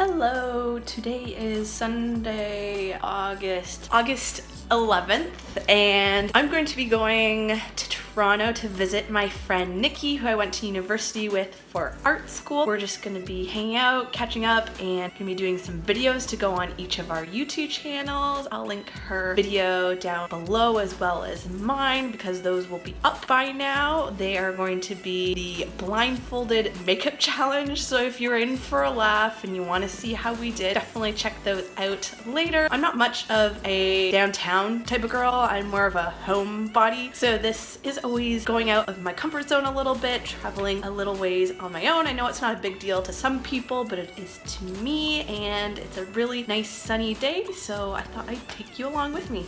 Hello, today is Sunday, August 11th, and I'm going to be going to Toronto to visit my friend Nikki, who I went to university with for art school. We're just going to be hanging out, catching up, and going to be doing some videos to go on each of our YouTube channels. I'll link her video down below as well as mine because those will be up by now. They are going to be the blindfolded makeup challenge, so if you're in for a laugh and you want to see how we did, definitely check those out later. I'm not much of a downtown type of girl. I'm more of a homebody, so this is always going out of my comfort zone a little bit, traveling a little ways on my own. I know it's not a big deal to some people, but it is to me, and it's a really nice sunny day, so I thought I'd take you along with me.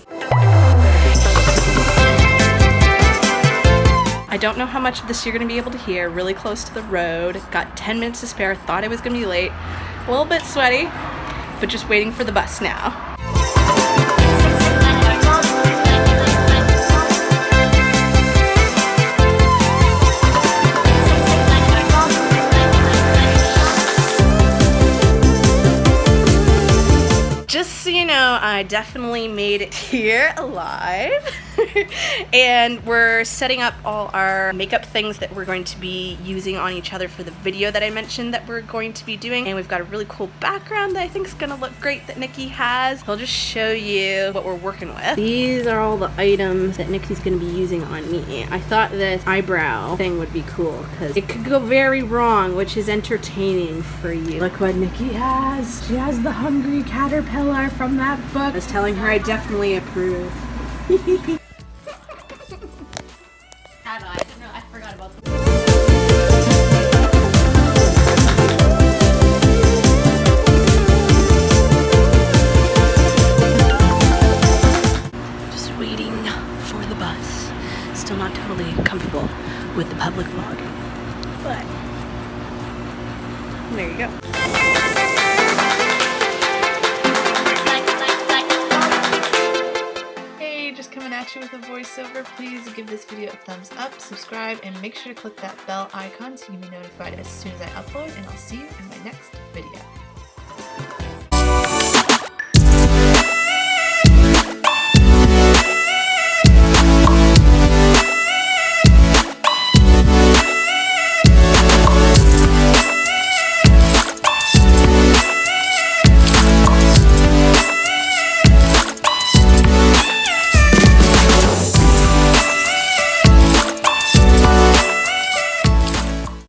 I don't know how much of this you're going to be able to hear. Really close to the road. Got 10 minutes to spare. Thought I was going to be late. A little bit sweaty, but just waiting for the bus now. Just so you know, I definitely made it here alive. And we're setting up all our makeup things that we're going to be using on each other for the video that I mentioned that we're going to be doing. And we've got a really cool background that I think is going to look great that Nikki has. I'll just show you what we're working with. These are all the items that Nikki's going to be using on me. I thought this eyebrow thing would be cool because it could go very wrong, which is entertaining for you. Look what Nikki has. She has the Hungry Caterpillar from that book. I was telling her I definitely approve. I forgot about them. Just waiting for the bus. Still not totally comfortable with the public vlog, but there you go. Coming at you with a voiceover. Please give this video a thumbs up, subscribe, and make sure to click that bell icon so you can be notified as soon as I upload, and I'll see you in my next video.